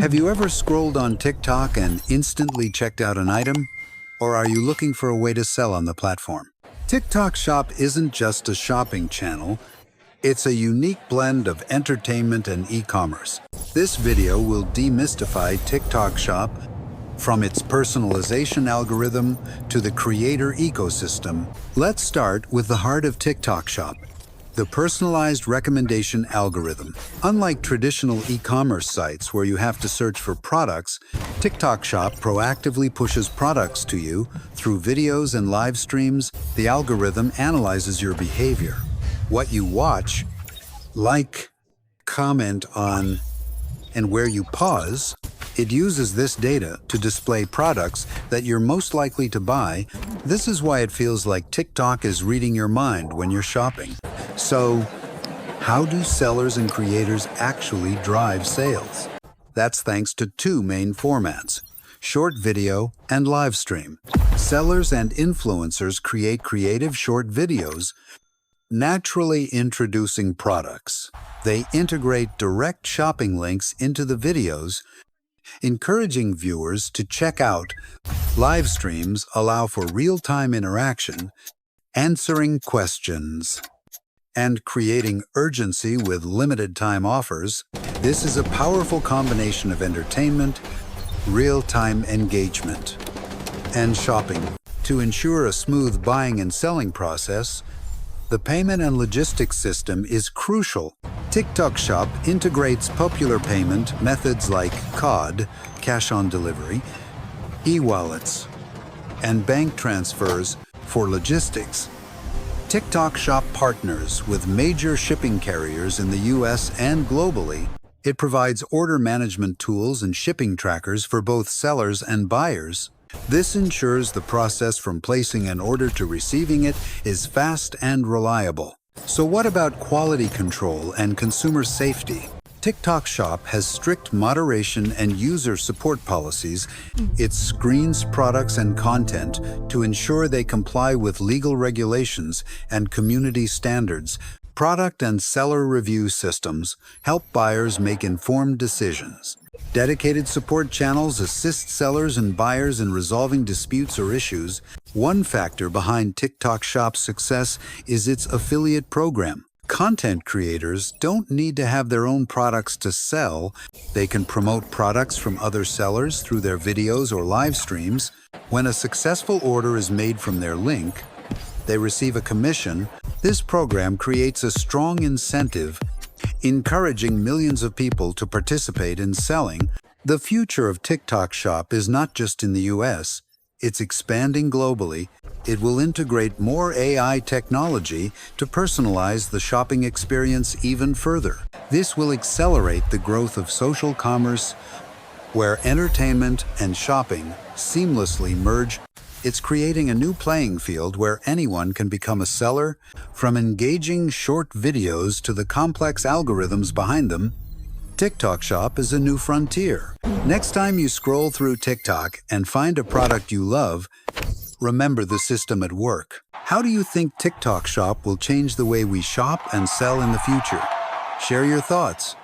Have you ever scrolled on TikTok and instantly checked out an item? Or are you looking for a way to sell on the platform? TikTok Shop isn't just a shopping channel, it's a unique blend of entertainment and e-commerce. This video will demystify TikTok Shop from its personalization algorithm to the creator ecosystem. Let's start with the heart of TikTok Shop, the personalized recommendation algorithm. Unlike traditional e-commerce sites where you have to search for products, TikTok Shop proactively pushes products to you through videos and live streams. The algorithm analyzes your behavior, what you watch, like, comment on, and where you pause. It uses this data to display products that you're most likely to buy. This is why it feels like TikTok is reading your mind when you're shopping. So, how do sellers and creators actually drive sales? That's thanks to two main formats: short video and live stream. Sellers and influencers create creative short videos, naturally introducing products. They integrate direct shopping links into the videos, encouraging viewers to check out. Live streams allow for real-time interaction, answering questions, and creating urgency with limited-time offers. This is a powerful combination of entertainment, real-time engagement, and shopping. To ensure a smooth buying and selling process, the payment and logistics system is crucial. TikTok Shop integrates popular payment methods like COD, cash on delivery, e-wallets, and bank transfers for logistics. TikTok Shop partners with major shipping carriers in the US and globally. It provides order management tools and shipping trackers for both sellers and buyers. This ensures the process from placing an order to receiving it is fast and reliable. So what about quality control and consumer safety? TikTok Shop has strict moderation and user support policies. It screens products and content to ensure they comply with legal regulations and community standards. Product and seller review systems help buyers make informed decisions. Dedicated support channels assist sellers and buyers in resolving disputes or issues. One factor behind TikTok Shop's success is its affiliate program. Content creators don't need to have their own products to sell. They can promote products from other sellers through their videos or live streams. When a successful order is made from their link, they receive a commission. This program creates a strong incentive, encouraging millions of people to participate in selling. The future of TikTok Shop is not just in the US, it's expanding globally. It will integrate more AI technology to personalize the shopping experience even further. This will accelerate the growth of social commerce, where entertainment and shopping seamlessly merge. It's creating a new playing field where anyone can become a seller, from engaging short videos to the complex algorithms behind them. TikTok Shop is a new frontier. Next time you scroll through TikTok and find a product you love, remember the system at work. How do you think TikTok Shop will change the way we shop and sell in the future? Share your thoughts.